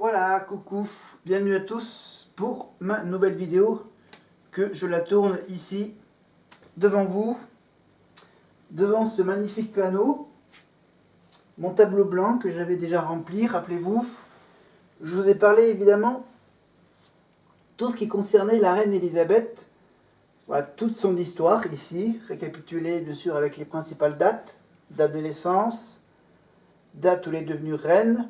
Voilà, coucou, bienvenue à tous pour ma nouvelle vidéo que je la tourne ici devant vous, devant ce magnifique panneau, mon tableau blanc que j'avais déjà rempli, rappelez-vous. Je vous ai parlé évidemment tout ce qui concernait la reine Elisabeth, voilà toute son histoire ici, récapitulée bien sûr avec les principales dates, date de naissance, date où elle est devenue reine,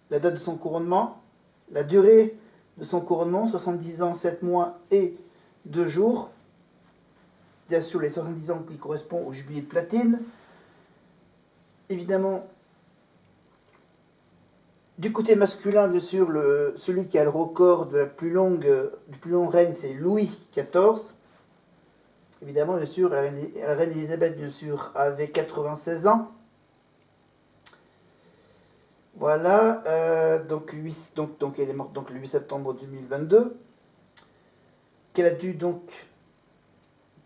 la date de son couronnement, la durée de son couronnement, 70 ans, 7 mois et 2 jours. Bien sûr, les 70 ans qui correspondent au jubilé de platine. Évidemment, du côté masculin, bien sûr, celui qui a le record de du plus long règne, c'est Louis XIV. Évidemment, bien sûr, la reine Elisabeth, bien sûr, avait 96 ans. Voilà, donc elle est morte donc, le 8 septembre 2022. Qu'elle a dû donc,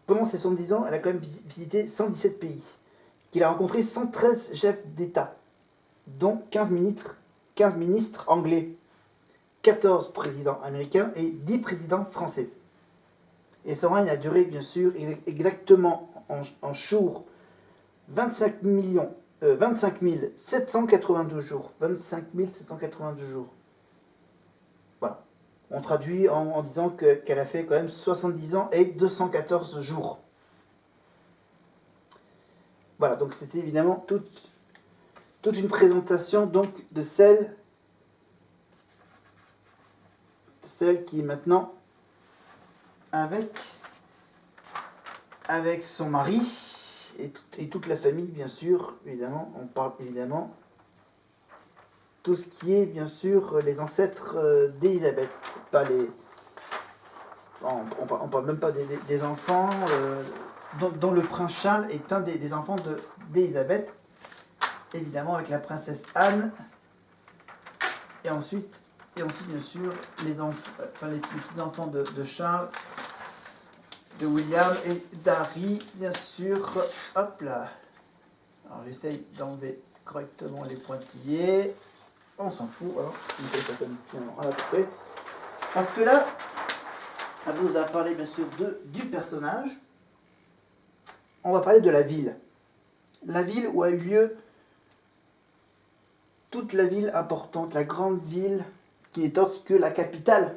pendant ses 70 ans, elle a quand même visité 117 pays. Qu'il a rencontré 113 chefs d'État, dont 15 ministres anglais, 14 présidents américains et 10 présidents français. Et son règne a duré, bien sûr, exactement en jours, 25 792 jours. 25 792 jours. Voilà. On traduit en disant qu'elle a fait quand même 70 ans et 214 jours. Voilà, donc c'était évidemment toute une présentation donc de celle qui est maintenant avec son mari et toute la famille, bien sûr. Évidemment, on parle évidemment tout ce qui est bien sûr les ancêtres d'Élisabeth, pas les. On parle même pas des enfants dont le prince Charles est un des enfants d'Élisabeth, évidemment avec la princesse Anne, et ensuite bien sûr les petits-enfants de Charles, de William et d'Harry, bien sûr. Hop là. Alors j'essaye d'enlever correctement les pointillés. On s'en fout, alors on fait ça comme à peu près. Parce que là, on vous a parlé bien sûr du personnage. On va parler de la ville. La ville où a eu lieu toute la ville importante, la grande ville qui n'est autre que la capitale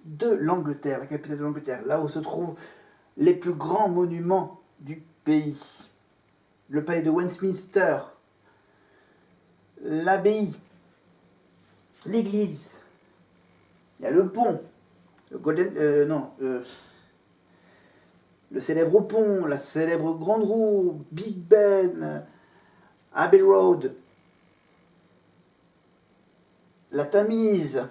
de l'Angleterre, là où se trouvent les plus grands monuments du pays. Le palais de Westminster, l'abbaye, l'église, il y a le pont, le célèbre pont, la célèbre grande roue, Big Ben, Abbey Road, la Tamise,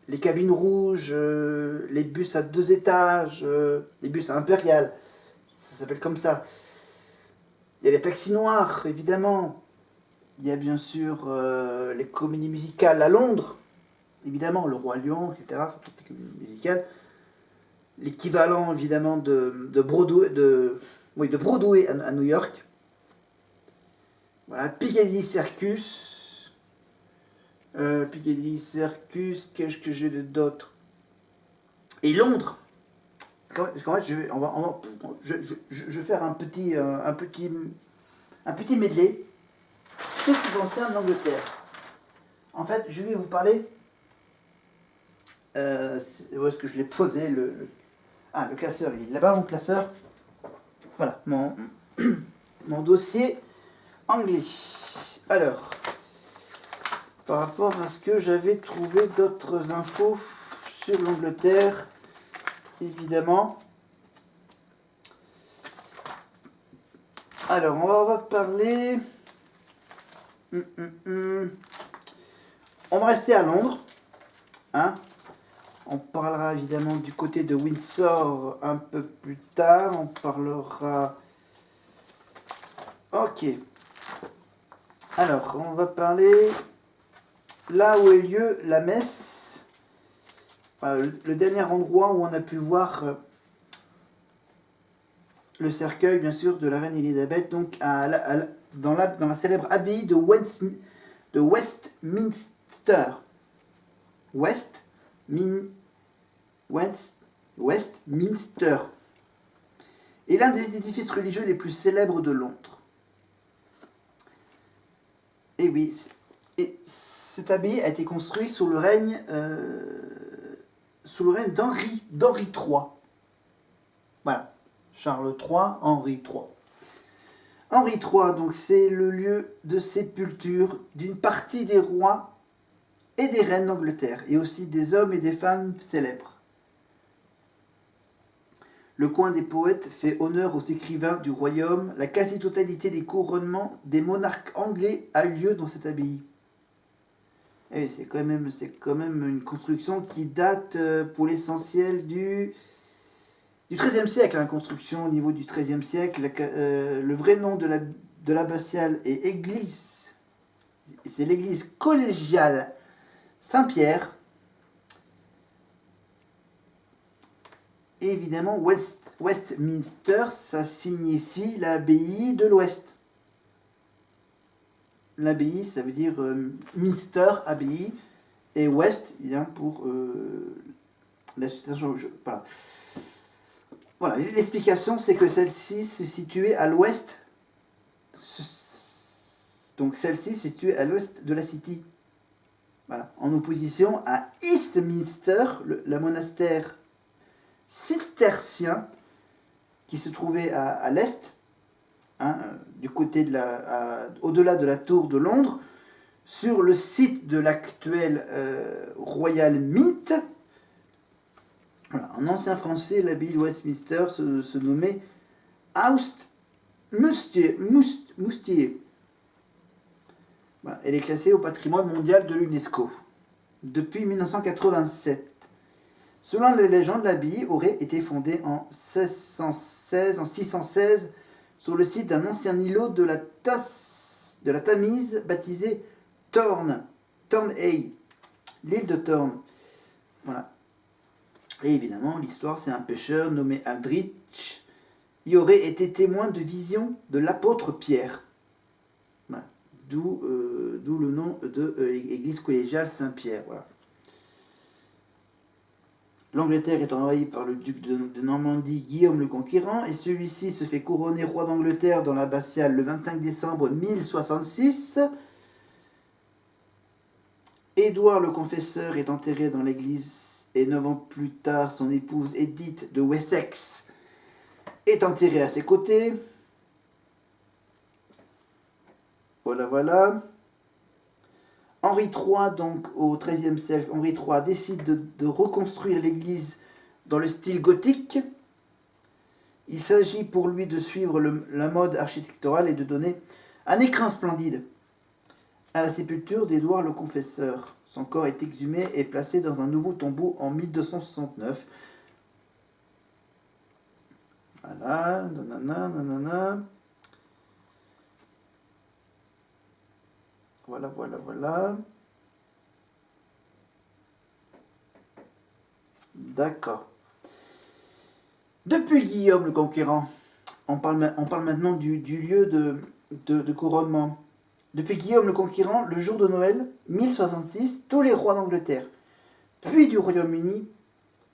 les cabines rouges, les bus à 2 étages, les bus impériales, ça s'appelle comme ça. Il y a les taxis noirs, évidemment. Il y a bien sûr les comédies musicales à Londres, évidemment, le Roi Lion, etc. Toutes les comédies musicales. L'équivalent, évidemment, de Broadway à New York. Voilà, Piccadilly Circus. Qu'est-ce que j'ai d'autre? Et Londres. Parce qu'en fait, je vais faire un petit medley. Tout ce qui concerne l'Angleterre. En fait, je vais vous parler. Où est-ce que je l'ai posé le classeur, il est là-bas, mon classeur. Voilà, mon dossier anglais. Alors, par rapport à ce que j'avais trouvé d'autres infos sur l'Angleterre, évidemment. Alors, on va parler. On va rester à Londres. Hein. On parlera évidemment du côté de Windsor un peu plus tard. On parlera. Ok. Alors, on va parler là où a eu lieu la messe. Enfin, le dernier endroit où on a pu voir le cercueil, bien sûr, de la reine Elisabeth, donc dans la célèbre abbaye de de Westminster. Westminster est l'un des édifices religieux les plus célèbres de Londres. Et oui, et cette abbaye a été construite sous le règne d'Henri III. Voilà, Charles III, Henri III. Henri III, donc, c'est le lieu de sépulture d'une partie des rois et des reines d'Angleterre, et aussi des hommes et des femmes célèbres. Le coin des poètes fait honneur aux écrivains du royaume. La quasi-totalité des couronnements des monarques anglais a eu lieu dans cette abbaye. Et c'est quand même une construction qui date pour l'essentiel du XIIIe siècle. La construction au niveau du XIIIe siècle. Le vrai nom de l'abbatiale est église. C'est l'église collégiale Saint-Pierre. Et évidemment, Westminster, ça signifie l'abbaye de l'Ouest. L'abbaye, ça veut dire Minster, abbaye, et West vient pour l'association. Voilà. Voilà, l'explication, c'est que celle-ci se situait à l'ouest. Donc celle-ci se situait à l'ouest de la City. Voilà, en opposition à Eastminster, le monastère cistercien qui se trouvait à l'est, du côté au-delà de la tour de Londres, sur le site de l'actuel Royal Mint. Voilà, en ancien français, l'abbaye de Westminster se nommait Aust-Moustier. Voilà, elle est classée au patrimoine mondial de l'UNESCO depuis 1987. Selon les légendes, l'abbaye aurait été fondée en 616 sur le site d'un ancien îlot de la Tamise baptisé Thorney, l'île de Thorn. Voilà. Et évidemment, l'histoire, c'est un pêcheur nommé Aldrich. Il aurait été témoin de visions de l'apôtre Pierre. Voilà. D'où le nom de l'église collégiale Saint-Pierre. Voilà. L'Angleterre est envahie par le duc de Normandie Guillaume le Conquérant, et celui-ci se fait couronner roi d'Angleterre dans l'abbatiale le 25 décembre 1066. Édouard le Confesseur est enterré dans l'église, et 9 ans plus tard, son épouse Edith de Wessex est enterrée à ses côtés. Voilà. Henri III, donc au XIIIe siècle, Henri III décide de reconstruire l'église dans le style gothique. Il s'agit pour lui de suivre la mode architecturale et de donner un écrin splendide à la sépulture d'Édouard le Confesseur. Son corps est exhumé et placé dans un nouveau tombeau en 1269. Voilà, nanana. Voilà. D'accord. Depuis Guillaume le Conquérant, on parle maintenant du lieu de couronnement. Depuis Guillaume le Conquérant, le jour de Noël, 1066, tous les rois d'Angleterre, puis du Royaume-Uni,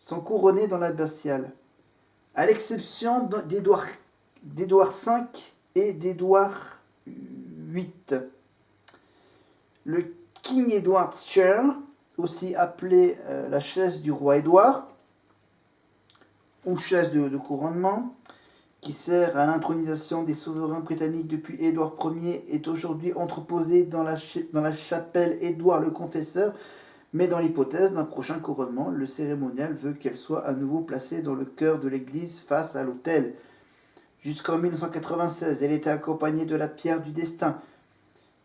sont couronnés dans l'abbatiale, à l'exception d'Édouard V et d'Édouard VIII. Le King Edward's Chair, aussi appelé la chaise du roi Édouard, ou chaise de couronnement, qui sert à l'intronisation des souverains britanniques depuis Édouard Ier, est aujourd'hui entreposée dans la chapelle Édouard le Confesseur, mais dans l'hypothèse d'un prochain couronnement, le cérémonial veut qu'elle soit à nouveau placée dans le cœur de l'église face à l'autel. Jusqu'en 1996, elle était accompagnée de la pierre du destin,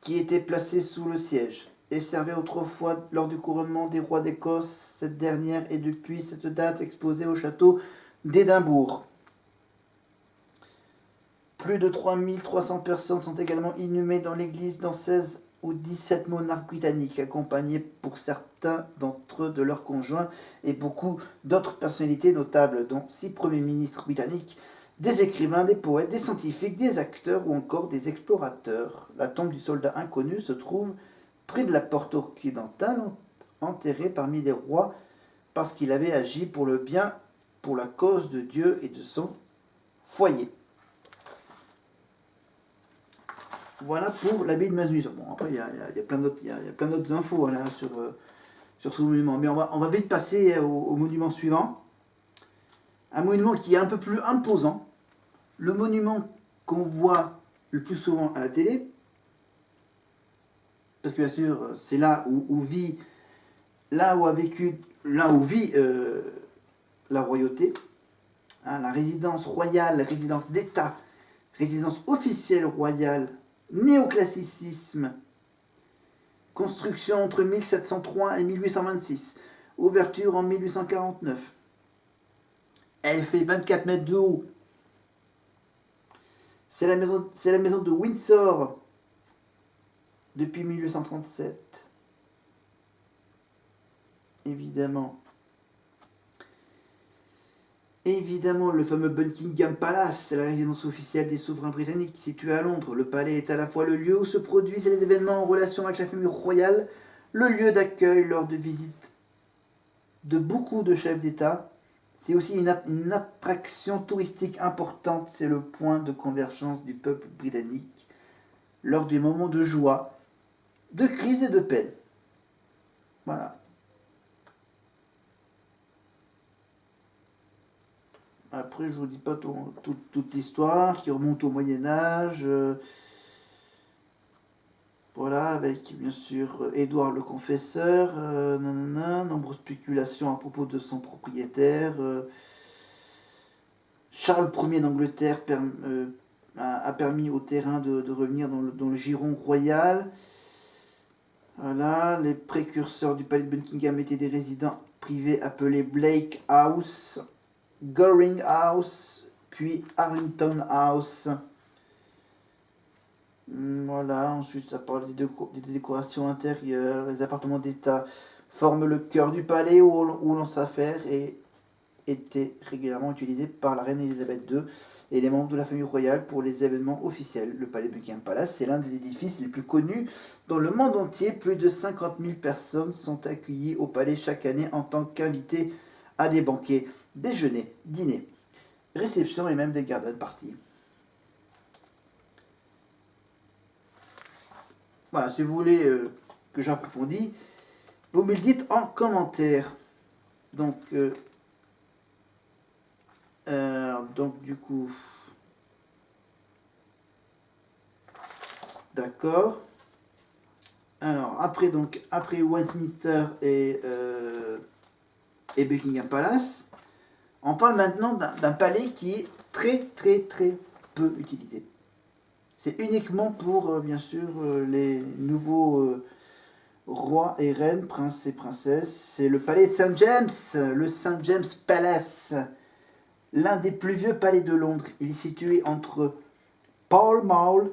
qui était placée sous le siège, et servait autrefois lors du couronnement des rois d'Écosse. Cette dernière est depuis cette date exposée au château d'Édimbourg. Plus de 3300 personnes sont également inhumées dans l'église, dans 16 ou 17 monarques britanniques, accompagnés pour certains d'entre eux de leurs conjoints et beaucoup d'autres personnalités notables, dont 6 premiers ministres britanniques, des écrivains, des poètes, des scientifiques, des acteurs ou encore des explorateurs. La tombe du soldat inconnu se trouve près de la porte occidentale, enterré parmi les rois, parce qu'il avait agi pour le bien, pour la cause de Dieu et de son foyer. Voilà pour l'abbaye de Masnuis. Bon, après, il y a plein d'autres infos là, sur ce monument. Mais on va vite passer au monument suivant. Un monument qui est un peu plus imposant. Le monument qu'on voit le plus souvent à la télé. Parce que bien sûr, c'est là où vit la royauté, hein, la résidence royale, la résidence d'État, résidence officielle royale, néoclassicisme, construction entre 1703 et 1826, ouverture en 1849. Elle fait 24 mètres de haut. C'est la maison de Windsor depuis 1837. Évidemment, le fameux Buckingham Palace, c'est la résidence officielle des souverains britanniques située à Londres. Le palais est à la fois le lieu où se produisent les événements en relation avec la famille royale, le lieu d'accueil lors de visites de beaucoup de chefs d'État. C'est aussi une attraction touristique importante, c'est le point de convergence du peuple britannique lors des moments de joie, de crise et de peine. Voilà. Après, je vous dis pas toute l'histoire qui remonte au Moyen-Âge. Voilà, avec bien sûr Édouard le Confesseur. Nombreuses spéculations à propos de son propriétaire. Charles Ier d'Angleterre a permis au terrain de revenir dans le giron royal. Voilà, les précurseurs du palais de Buckingham étaient des résidents privés appelés Blake House, Goring House, puis Arlington House. Voilà, ensuite ça parle des décorations intérieures. Les appartements d'État forment le cœur du palais où l'on s'affaire et étaient régulièrement utilisés par la reine Elisabeth II et les membres de la famille royale pour les événements officiels. Le palais Buckingham Palace est l'un des édifices les plus connus dans le monde entier. Plus de 50 000 personnes sont accueillies au palais chaque année en tant qu'invités à des banquets, déjeuners, dîners, réceptions et même des garden parties. Voilà, si vous voulez que j'approfondisse, vous me le dites en commentaire. Donc du coup, d'accord. Alors après Westminster et Buckingham Palace, on parle maintenant d'un palais qui est très très très peu utilisé. C'est uniquement pour bien sûr les nouveaux rois et reines, princes et princesses. C'est le palais de St. James, le St. James Palace, l'un des plus vieux palais de Londres. Il est situé entre Pall Mall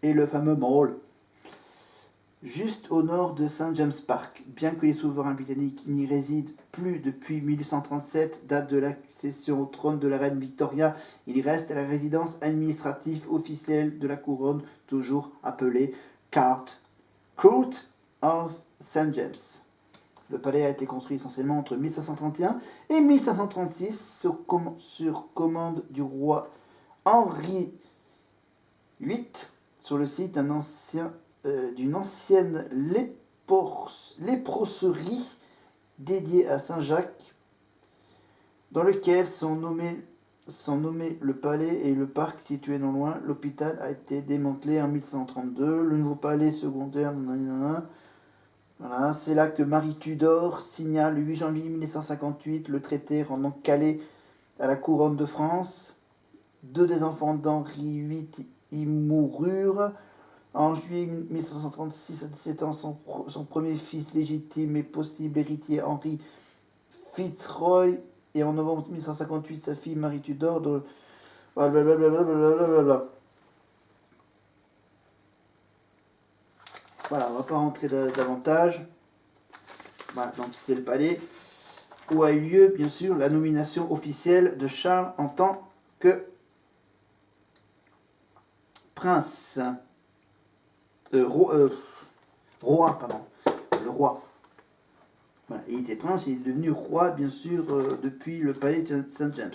et le fameux Mall, juste au nord de St. James Park. Bien que les souverains britanniques n'y résident plus depuis 1837, date de l'accession au trône de la reine Victoria, il reste la résidence administrative officielle de la couronne, toujours appelée Court of St. James. Le palais a été construit essentiellement entre 1531 et 1536 sur commande du roi Henri VIII sur le site d'une ancienne léproserie dédiée à Saint-Jacques, dans lequel sont nommés le palais et le parc situé non loin. L'hôpital a été démantelé en 1532. Le nouveau palais secondaire... Voilà, c'est là que Marie Tudor signa le 8 janvier 1958 le traité rendant Calais à la couronne de France. Deux des enfants d'Henri VIII y moururent. En juillet 1536, à 17 ans, son premier fils légitime et possible héritier, Henri Fitzroy, et en novembre 1558, sa fille Marie Tudor. Blablabla. Voilà, on va pas rentrer davantage. Voilà, donc c'est le palais où a eu lieu, bien sûr, la nomination officielle de Charles en tant que prince. Roi, pardon. Le roi. Voilà. Il était prince, il est devenu roi, bien sûr, depuis le palais de Saint James.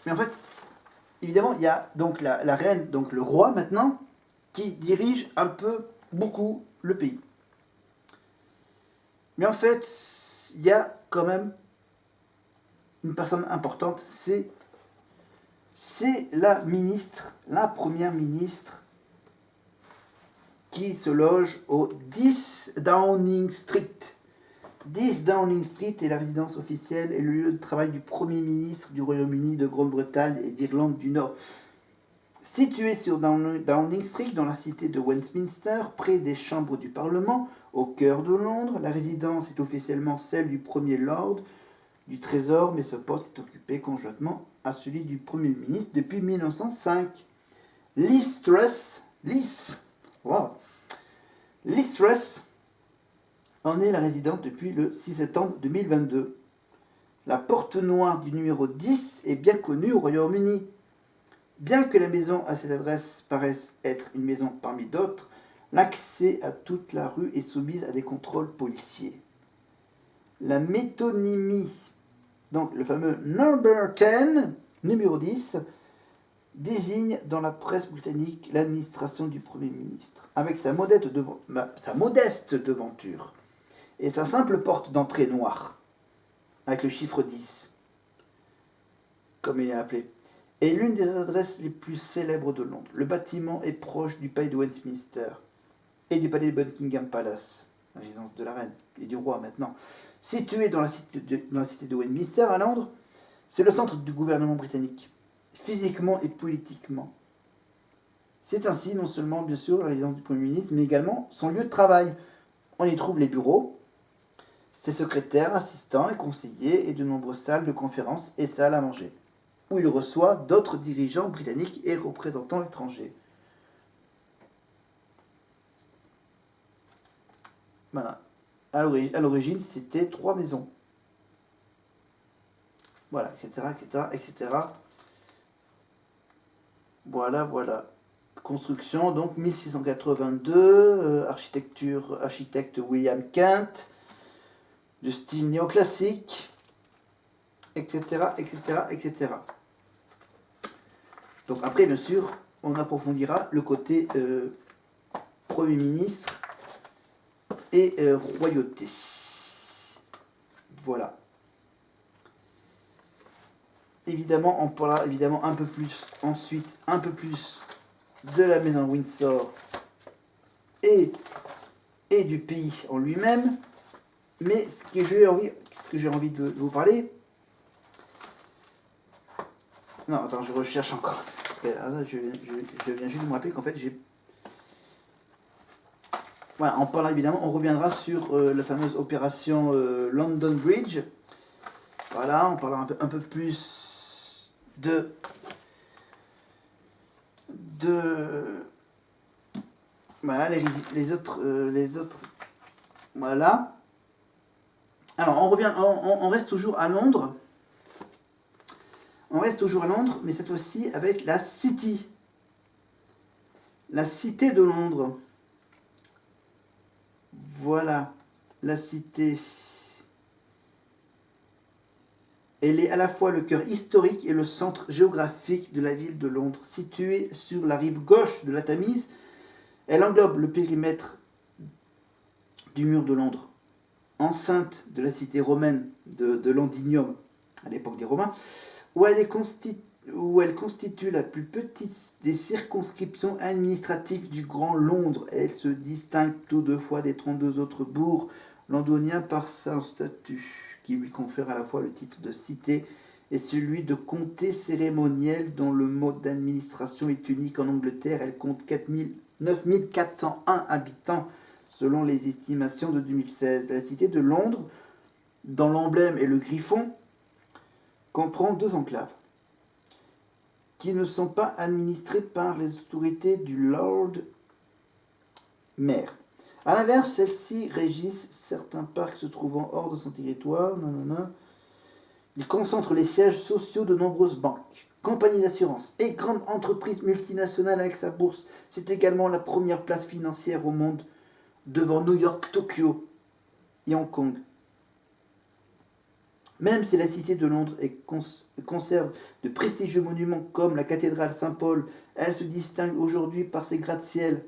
Mais en fait, évidemment, il y a donc la reine, donc le roi maintenant, qui dirige un peu, beaucoup, le pays. Mais en fait, il y a quand même une personne importante, c'est la ministre, la première ministre, qui se loge au 10 Downing Street. 10 Downing Street est la résidence officielle et le lieu de travail du Premier ministre du Royaume-Uni, de Grande-Bretagne et d'Irlande du Nord. Située sur Downing Street, dans la cité de Westminster, près des chambres du Parlement, au cœur de Londres, la résidence est officiellement celle du Premier Lord du Trésor, mais ce poste est occupé conjointement à celui du Premier ministre depuis 1905. Liz Truss en est la résidente depuis le 6 septembre 2022. La porte noire du numéro 10 est bien connue au Royaume-Uni. Bien que la maison à cette adresse paraisse être une maison parmi d'autres, l'accès à toute la rue est soumise à des contrôles policiers. La métonymie, donc le fameux number 10, numéro 10, désigne dans la presse britannique l'administration du Premier ministre, avec sa modeste devanture et sa simple porte d'entrée noire, avec le chiffre 10, comme il est appelé, est l'une des adresses les plus célèbres de Londres. Le bâtiment est proche du palais de Westminster et du palais de Buckingham Palace, la résidence de la reine et du roi maintenant. Situé dans la cité de Westminster à Londres, c'est le centre du gouvernement britannique, physiquement et politiquement. C'est ainsi non seulement bien sûr la résidence du Premier ministre, mais également son lieu de travail. On y trouve les bureaux, ses secrétaires, assistants et conseillers et de nombreuses salles de conférences et salles à manger, où il reçoit d'autres dirigeants britanniques et représentants étrangers. Voilà. À l'origine, c'était 3 maisons. Voilà, etc., etc., etc. Voilà. Construction, donc 1682, architecte William Kent, de style néoclassique, etc., etc., etc. Donc après, bien sûr, on approfondira le côté Premier ministre et royauté. Voilà. Évidemment, on parlera évidemment un peu plus ensuite, un peu plus de la maison Windsor et du pays en lui-même. Mais ce que j'ai envie de vous parler... Non, attends, je recherche encore. Je viens juste de me rappeler qu'en fait, j'ai... Voilà, on parlera évidemment, on reviendra sur la fameuse opération London Bridge. Voilà, on parlera un peu plus de voilà, les autres voilà. Alors on reste toujours à Londres. On reste toujours à Londres, mais cette fois-ci avec la City. La cité de Londres. Voilà, la cité. Elle est à la fois le cœur historique et le centre géographique de la ville de Londres. Située sur la rive gauche de la Tamise, elle englobe le périmètre du mur de Londres, enceinte de la cité romaine de Londinium, à l'époque des Romains, où elle constitue la plus petite des circonscriptions administratives du Grand Londres. Elle se distingue toutefois des 32 autres bourgs londoniens par son statut, qui lui confère à la fois le titre de cité et celui de comté cérémoniel, dont le mode d'administration est unique en Angleterre. Elle compte 9401 habitants selon les estimations de 2016. La cité de Londres, dont l'emblème est le griffon, comprend 2 enclaves qui ne sont pas administrées par les autorités du Lord Maire. A l'inverse, celles-ci régissent certains parcs se trouvant hors de son territoire. Il concentre les sièges sociaux de nombreuses banques, compagnies d'assurance et grandes entreprises multinationales avec sa bourse. C'est également la première place financière au monde devant New York, Tokyo et Hong Kong. Même si la cité de Londres conserve de prestigieux monuments comme la cathédrale Saint-Paul, elle se distingue aujourd'hui par ses gratte-ciel,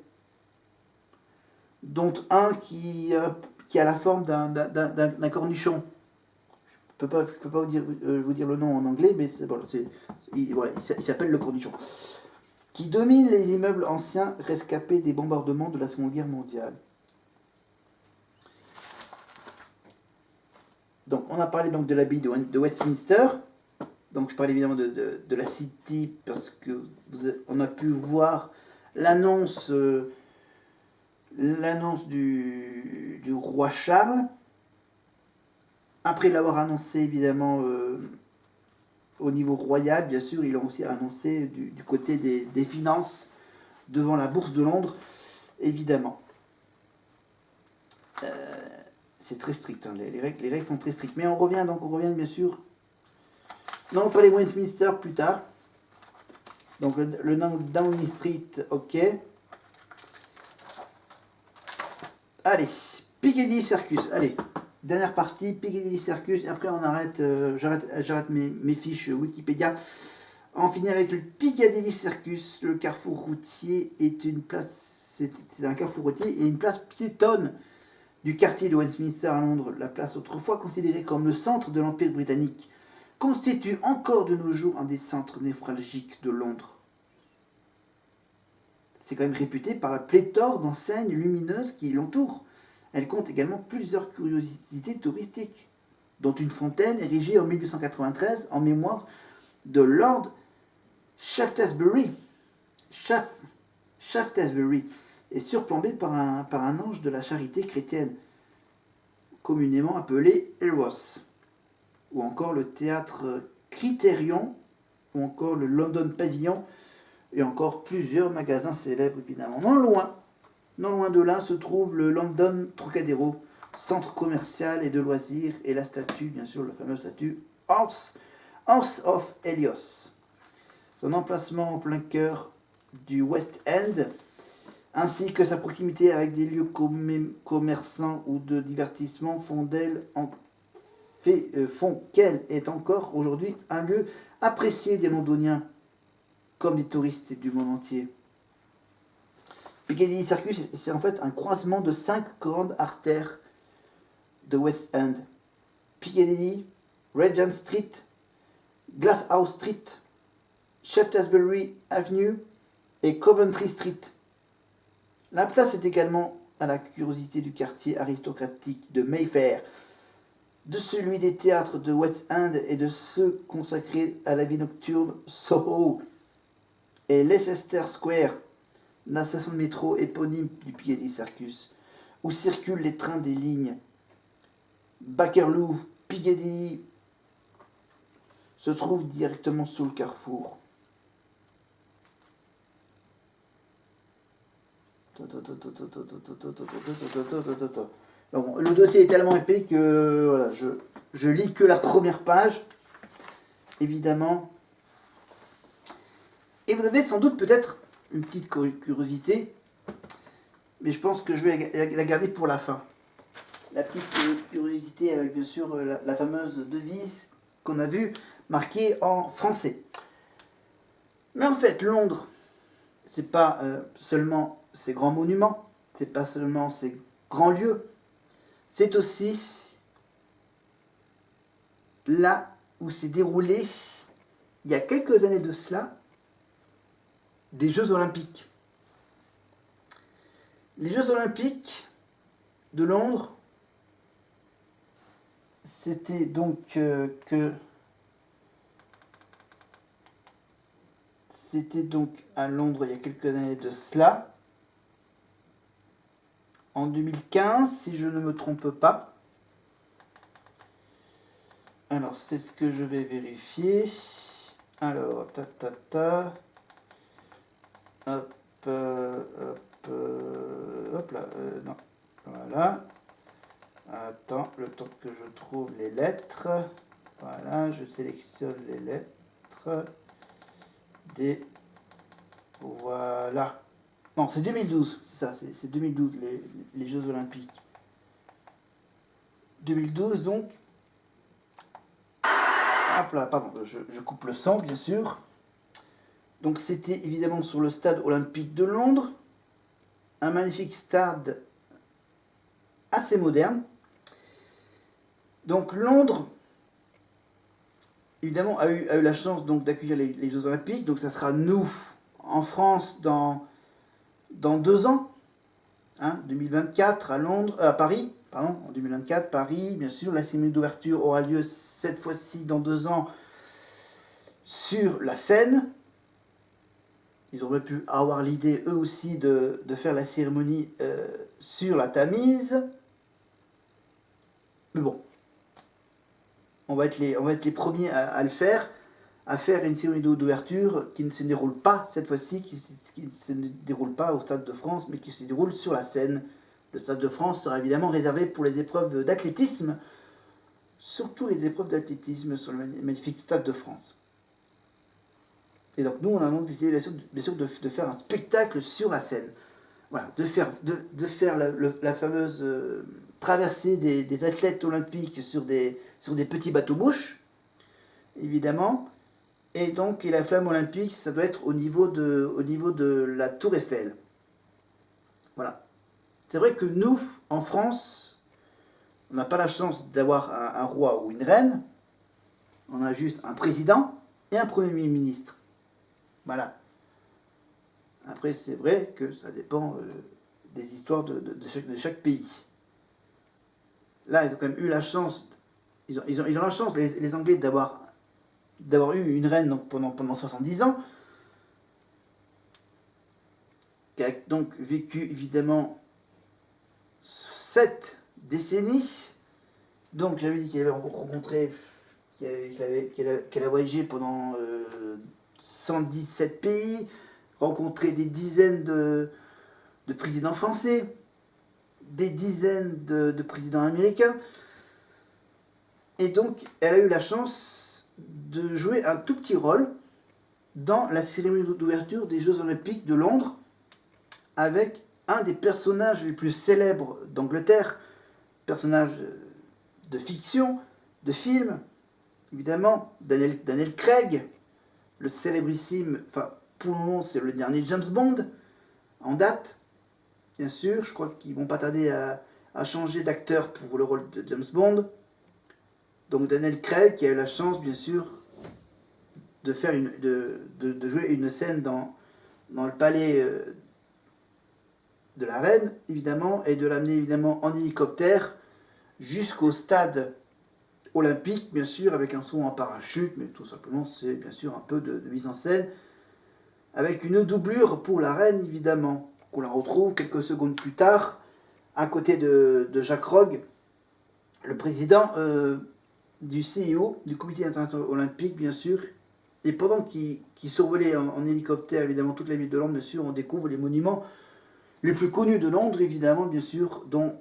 dont un qui a la forme d'un cornichon. Je ne peux pas vous dire le nom en anglais, mais il s'appelle le cornichon. Qui domine les immeubles anciens rescapés des bombardements de la Seconde Guerre mondiale. Donc, on a parlé donc de l'abbaye de Westminster. Donc, je parle évidemment de la City parce que on a pu voir l'annonce du roi Charles. Après l'avoir annoncé évidemment au niveau royal, bien sûr, ils l'ont aussi annoncé du côté des finances devant la bourse de Londres, évidemment. C'est très strict, hein, les règles sont très strictes. Mais on revient bien sûr. Non, pas les Westminster plus tard. Donc le nom Downing Street, ok. Allez, Piccadilly Circus, allez. Dernière partie, Piccadilly Circus, et après on arrête, j'arrête mes fiches Wikipédia. On finit avec le Piccadilly Circus. Le carrefour routier est une place, c'est un carrefour routier et une place piétonne du quartier de Westminster à Londres. La place autrefois considérée comme le centre de l'Empire britannique constitue encore de nos jours un des centres névralgiques de Londres. C'est quand même réputé par la pléthore d'enseignes lumineuses qui l'entourent. Elle compte également plusieurs curiosités touristiques, dont une fontaine érigée en 1893 en mémoire de Lord Shaftesbury est surplombée par un ange de la charité chrétienne, communément appelé Eros, ou encore le théâtre Criterion, ou encore le London Pavilion, et encore plusieurs magasins célèbres évidemment. Non loin de là se trouve le London Trocadéro, centre commercial et de loisirs, et la statue, bien sûr, la fameuse statue Horse of Helios. Son emplacement en plein cœur du West End, ainsi que sa proximité avec des lieux commerçants ou de divertissement font qu'elle est encore aujourd'hui un lieu apprécié des Londoniens comme des touristes du monde entier. Piccadilly Circus, c'est en fait un croisement de 5 grandes artères de West End. Piccadilly, Regent Street, Glasshouse Street, Shaftesbury Avenue et Coventry Street. La place est également à la curiosité du quartier aristocratique de Mayfair, de celui des théâtres de West End et de ceux consacrés à la vie nocturne Soho et Leicester Square, la station de métro éponyme du Piccadilly Circus, où circulent les trains des lignes Bakerloo, Piccadilly, se trouve directement sous le carrefour. Bon, le dossier est tellement épais que voilà, je lis que la première page, évidemment. Et vous avez sans doute peut-être une petite curiosité, mais je pense que je vais la garder pour la fin. La petite curiosité avec bien sûr la fameuse devise qu'on a vue marquée en français. Mais en fait, Londres, c'est pas seulement ces grands monuments, c'est pas seulement ces grands lieux, c'est aussi là où s'est déroulé, il y a quelques années de cela, des Jeux Olympiques. Les Jeux Olympiques de Londres, c'était donc c'était donc à Londres il y a quelques années de cela, en 2015, si je ne me trompe pas. Alors, c'est ce que je vais vérifier. Alors, hop là, non, voilà. Attends, le temps que je trouve les lettres. Voilà, je sélectionne les lettres. Voilà. Non, c'est 2012, c'est ça, c'est 2012 les Jeux Olympiques. 2012 donc. Hop là, pardon, je coupe le sang bien sûr. Donc c'était évidemment sur le stade olympique de Londres. Un magnifique stade assez moderne. Donc Londres, évidemment, a eu la chance donc d'accueillir les Jeux Olympiques. Donc ça sera nous, en France, dans 2 ans. 2024 à Londres, à Paris, pardon, en 2024, Paris, bien sûr. La cérémonie d'ouverture aura lieu cette fois-ci dans 2 ans sur la Seine. Ils auraient pu avoir l'idée, eux aussi, de faire la cérémonie sur la Tamise. Mais bon, on va être les premiers à le faire, à faire une cérémonie d'ouverture qui ne se déroule pas, cette fois-ci, qui ne se déroule pas au Stade de France, mais qui se déroule sur la Seine. Le Stade de France sera évidemment réservé pour les épreuves d'athlétisme, surtout les épreuves d'athlétisme sur le magnifique Stade de France. Et donc nous, on a donc décidé bien sûr de faire un spectacle sur la Seine. Voilà, de faire la fameuse traversée des athlètes olympiques sur des petits bateaux-mouches, évidemment. Et donc, la flamme olympique, ça doit être au niveau de la Tour Eiffel. Voilà. C'est vrai que nous, en France, on n'a pas la chance d'avoir un roi ou une reine. On a juste un président et un premier ministre. Voilà. Après, c'est vrai que ça dépend des histoires de chaque pays. Là, ils ont quand même eu la chance, ils ont la chance, les Anglais, d'avoir eu une reine donc, pendant 70 ans, qui a donc vécu évidemment 7 décennies. Donc, j'avais dit qu'elle avait rencontré, qu'elle a voyagé pendant 117 pays, rencontré des dizaines de présidents français, des dizaines de présidents américains. Et donc, elle a eu la chance de jouer un tout petit rôle dans la cérémonie d'ouverture des Jeux Olympiques de Londres, avec un des personnages les plus célèbres d'Angleterre, personnage de fiction, de film, évidemment, Daniel Craig, le célébrissime, enfin, pour le moment, c'est le dernier James Bond, en date, bien sûr. Je crois qu'ils vont pas tarder à changer d'acteur pour le rôle de James Bond. Donc Daniel Craig qui a eu la chance, bien sûr, de jouer une scène dans le palais de la reine, évidemment, et de l'amener évidemment en hélicoptère jusqu'au stade olympique, bien sûr, avec un saut en parachute, mais tout simplement, c'est bien sûr un peu de mise en scène, avec une doublure pour la reine, évidemment, qu'on la retrouve quelques secondes plus tard, à côté de Jack Rogge, le président du CIO, du Comité international olympique, bien sûr. Et pendant qu'il survolait en hélicoptère, évidemment, toute la ville de Londres, bien sûr, on découvre les monuments les plus connus de Londres, évidemment, bien sûr, dont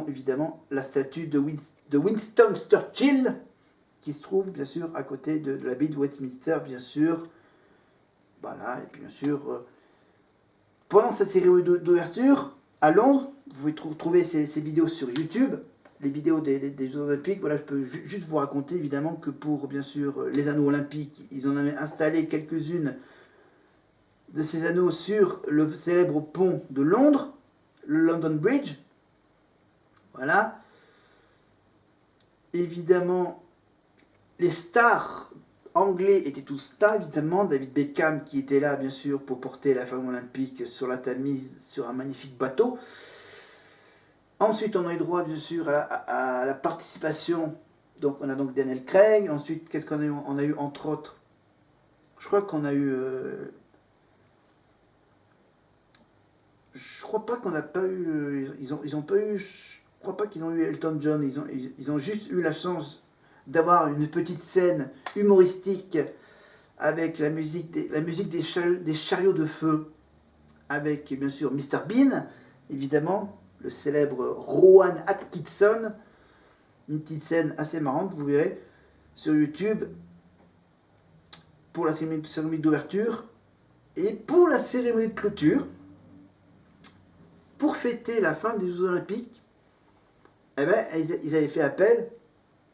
évidemment, la statue de Winston Churchill, qui se trouve, bien sûr, à côté de l'abbaye de Westminster, bien sûr. Voilà, et puis, bien sûr, pendant cette cérémonie d'ouverture, à Londres, vous pouvez trouver ces vidéos sur YouTube, les vidéos des Jeux Olympiques. Voilà, je peux juste vous raconter évidemment que pour, bien sûr, les anneaux olympiques, ils en avaient installé quelques-unes de ces anneaux sur le célèbre pont de Londres, le London Bridge. Voilà. Évidemment, les stars anglais étaient tous là, évidemment. David Beckham qui était là, bien sûr, pour porter la flamme olympique sur la Tamise, sur un magnifique bateau. Ensuite, on a eu droit, bien sûr, à la participation. Donc, on a donc Daniel Craig. Ensuite, qu'est-ce qu'on a eu? On a eu, entre autres, je crois qu'on a eu... je crois pas qu'on n'a pas eu... Ils ont pas eu... Je crois pas qu'ils ont eu Elton John. Ils ont juste eu la chance d'avoir une petite scène humoristique avec la musique des chariots de feu, avec, bien sûr, Mr Bean, évidemment, le célèbre Rowan Atkinson. Une petite scène assez marrante, vous verrez, sur YouTube, pour la cérémonie d'ouverture. Et pour la cérémonie de clôture, pour fêter la fin des Jeux Olympiques, eh ben, ils avaient fait appel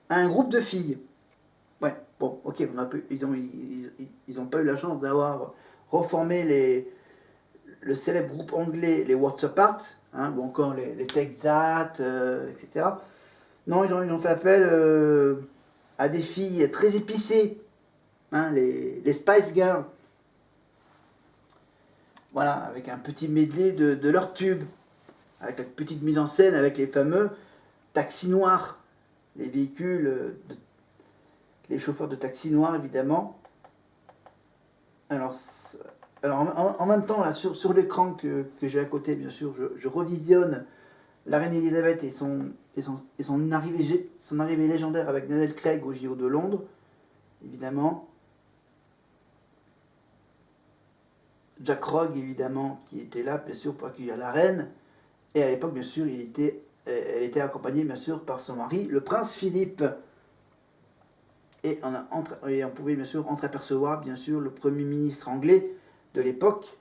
à un groupe de filles. Ouais, bon, ok, ils ont pas eu la chance d'avoir reformé le célèbre groupe anglais, les Worlds Apart, hein, ou encore les Texat, etc. Non, ils ont fait appel à des filles très épicées, hein, les Spice Girls. Voilà, avec un petit medley de leurs tubes, avec la petite mise en scène, avec les fameux taxis noirs, les véhicules, les chauffeurs de taxis noirs évidemment. Alors en même temps, là, sur l'écran que j'ai à côté, bien sûr, je revisionne la reine Elisabeth et son arrivée légendaire avec Daniel Craig au JO de Londres, évidemment. Jack Rogge, évidemment, qui était là, bien sûr, pour accueillir la reine. Et à l'époque, bien sûr, elle était accompagnée, bien sûr, par son mari, le prince Philippe. Et on pouvait, bien sûr, entreapercevoir, bien sûr, le premier ministre anglais de l'époque,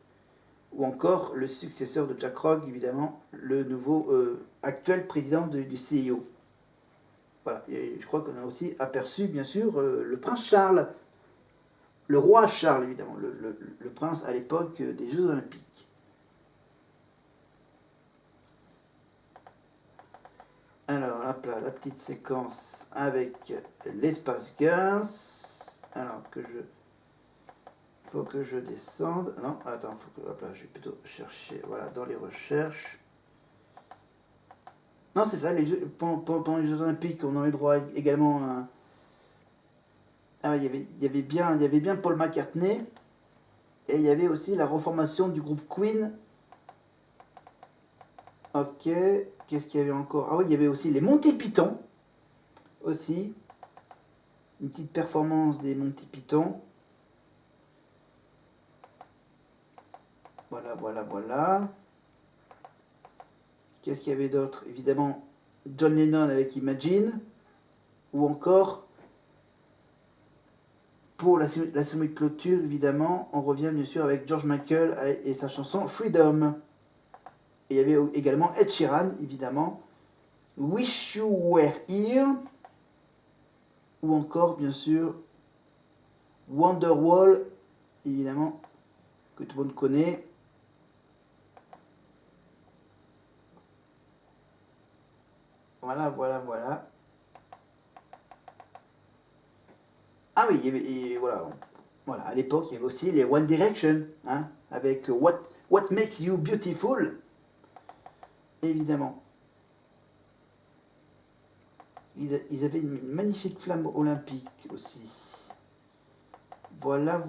ou encore le successeur de Jack Rogge, évidemment, le nouveau actuel président du CIO. Voilà, et je crois qu'on a aussi aperçu, bien sûr, le prince Charles, le roi Charles, évidemment, le prince à l'époque des Jeux Olympiques. Alors, hop là, la petite séquence avec les Spice Girls. Alors faut que je descende. Non, attends, hop là, je vais plutôt chercher, voilà, dans les recherches. Non, c'est ça, pendant les Jeux Olympiques, on a eu droit également à... Ah, il y avait bien Paul McCartney, et il y avait aussi la reformation du groupe Queen. Ok, qu'est-ce qu'il y avait encore? Ah oui, il y avait aussi les Monty Python, aussi. Une petite performance des Monty Python. Voilà. Qu'est-ce qu'il y avait d'autre? Évidemment, John Lennon avec Imagine. Ou encore, pour la cérémonie de clôture, évidemment, on revient bien sûr avec George Michael et sa chanson Freedom. Et il y avait également Ed Sheeran, évidemment. Wish You Were Here. Ou encore, bien sûr, Wonderwall, évidemment, que tout le monde connaît. Voilà. Ah oui, voilà, à l'époque, il y avait aussi les One Direction, hein, avec What Makes You Beautiful, évidemment. Ils avaient une magnifique flamme olympique aussi. Voilà.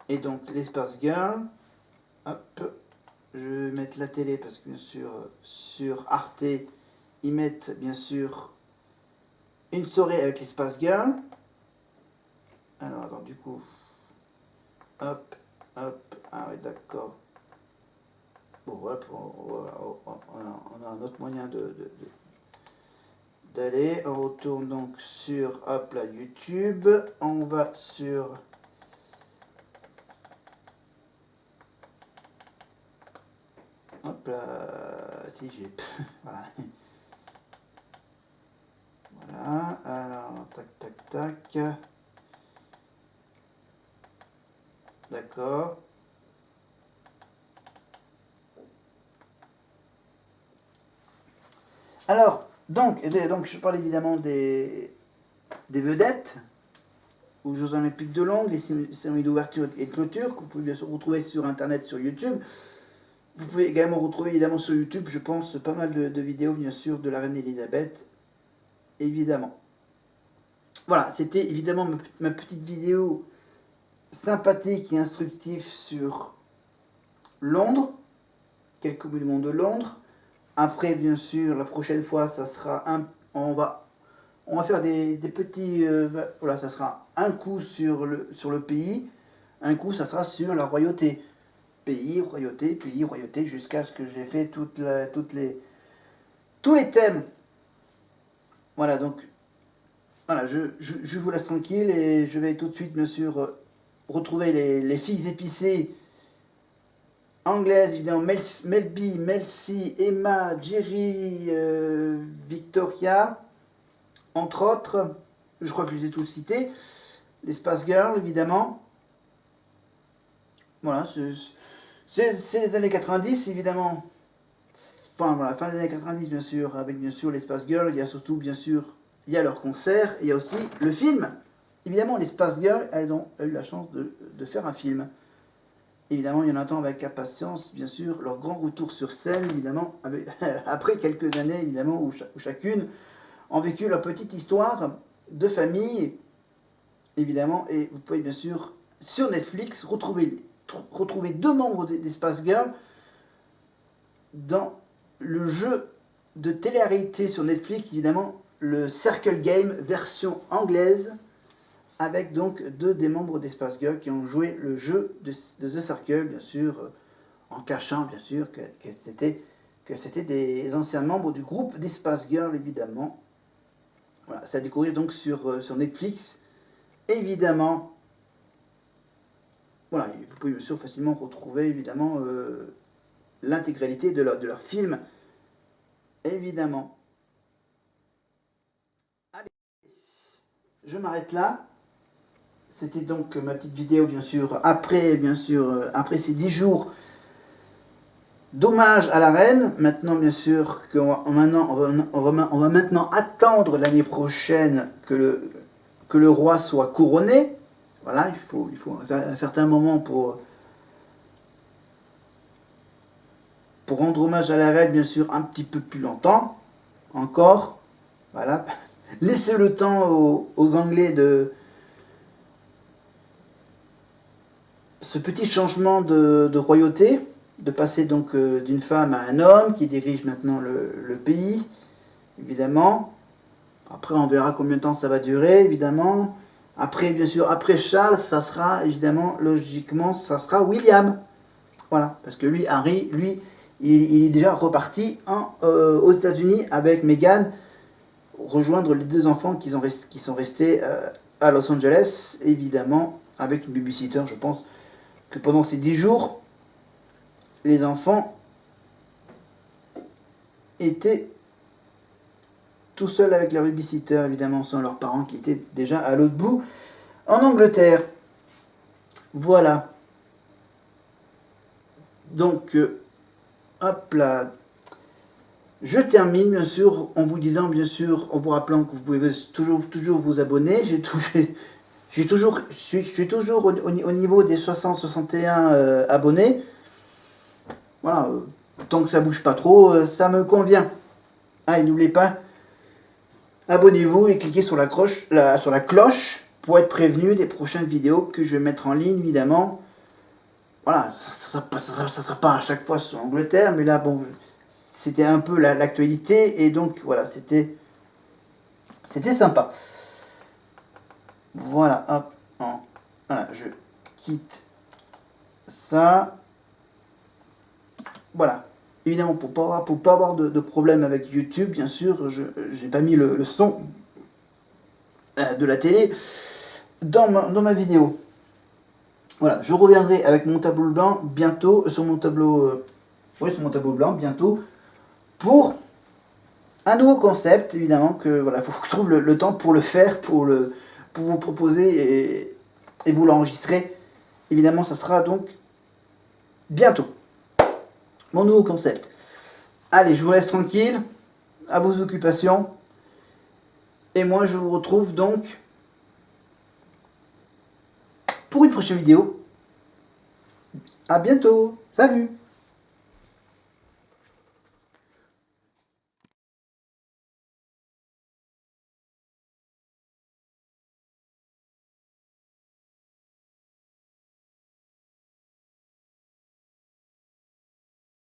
Et donc, les Spice Girls, hop, je vais mettre la télé parce que bien sûr, sur Arte, ils mettent bien sûr une soirée avec les Spice Girls. Alors, attends, du coup, hop, ah oui, d'accord. Bon, voilà, on a un autre moyen d'aller. On retourne donc sur, hop là, YouTube. On va sur... Hop là, si j'ai... Voilà. Voilà, alors, tac. D'accord. Alors, donc je parle évidemment des vedettes aux Jeux Olympiques de Londres, les cérémonies d'ouverture et de clôture, que vous pouvez bien sûr retrouver sur Internet, sur YouTube. Vous pouvez également retrouver évidemment sur YouTube, je pense, pas mal de vidéos, bien sûr, de la reine Elisabeth, évidemment. Voilà, c'était évidemment ma petite vidéo sympathique et instructive sur Londres, quelques mouvements de Londres. Après, bien sûr, la prochaine fois, ça sera on va faire des petits... voilà, ça sera un coup sur le pays, un coup, ça sera sur la royauté. Pays, royauté, jusqu'à ce que j'ai fait tous les thèmes. Voilà, donc, voilà, je vous laisse tranquille et je vais tout de suite, bien sûr, retrouver les filles épicées anglaise, évidemment, Mel B, Mel C, Emma, Jerry, Victoria, entre autres. Je crois que je les ai tous cités. Les Spice Girls, évidemment. Voilà, c'est les années 90, évidemment. Enfin, voilà, fin des années 90, bien sûr, avec bien sûr les Spice Girls. Il y a surtout, bien sûr, il y a leur concert. Il y a aussi le film. Évidemment, les Spice Girls, elles ont eu la chance de faire un film. Évidemment, il y en attend avec impatience, bien sûr, leur grand retour sur scène, évidemment, avec, après quelques années, évidemment, où chacune ont vécu leur petite histoire de famille, évidemment, et vous pouvez bien sûr, sur Netflix, retrouver 2 membres des Spice Girls dans le jeu de télé-réalité sur Netflix, évidemment, le Circle Game version anglaise, avec donc 2 des membres des Spice Girls qui ont joué le jeu de The Circle, bien sûr, en cachant, bien sûr, que c'était des anciens membres du groupe des Spice Girls, évidemment. Voilà, c'est à découvrir donc sur Netflix. Évidemment, voilà, vous pouvez bien sûr facilement retrouver, évidemment, l'intégralité de leur film, évidemment. Allez, je m'arrête là. C'était donc ma petite vidéo, bien sûr, après ces 10 jours d'hommage à la reine. Maintenant, bien sûr, on va maintenant attendre l'année prochaine que le roi soit couronné. Voilà, il faut un certain moment pour rendre hommage à la reine, bien sûr, un petit peu plus longtemps, encore. Voilà, laissez le temps aux Anglais de ce petit changement de royauté, de passer donc d'une femme à un homme qui dirige maintenant le pays, évidemment. Après, on verra combien de temps ça va durer, évidemment. Après, bien sûr, après Charles, ça sera, évidemment, logiquement, ça sera William. Voilà, parce que lui, Harry, lui, il est déjà reparti aux États-Unis avec Meghan, rejoindre les 2 enfants qui sont restés à Los Angeles, évidemment, avec une babysitter, je pense que pendant ces 10 jours, les enfants étaient tout seuls avec leur babysitter, évidemment, sans leurs parents qui étaient déjà à l'autre bout, en Angleterre. Voilà. Donc, hop là. Je termine, bien sûr, en vous disant, bien sûr, en vous rappelant que vous pouvez toujours vous abonner. Je suis toujours au niveau des 60-61 abonnés. Voilà, tant que ça bouge pas trop, ça me convient. Ah, et n'oubliez pas, abonnez-vous et cliquez sur la cloche pour être prévenu des prochaines vidéos que je vais mettre en ligne, évidemment. Voilà, ça sera pas à chaque fois sur l'Angleterre, mais là, bon, c'était un peu l'actualité, et donc, voilà, c'était sympa. Voilà, hop, voilà, je quitte ça. Voilà. Évidemment, pour pas avoir de problème avec YouTube, bien sûr, j'ai pas mis le son de la télé dans ma vidéo. Voilà, je reviendrai avec mon tableau blanc bientôt, sur mon tableau blanc bientôt, pour un nouveau concept, évidemment, que voilà, faut que je trouve le temps pour le faire, pour vous proposer et vous l'enregistrer. Évidemment, ça sera donc bientôt. Mon nouveau concept. Allez, je vous laisse tranquille, à vos occupations. Et moi, je vous retrouve donc pour une prochaine vidéo. À bientôt. Salut!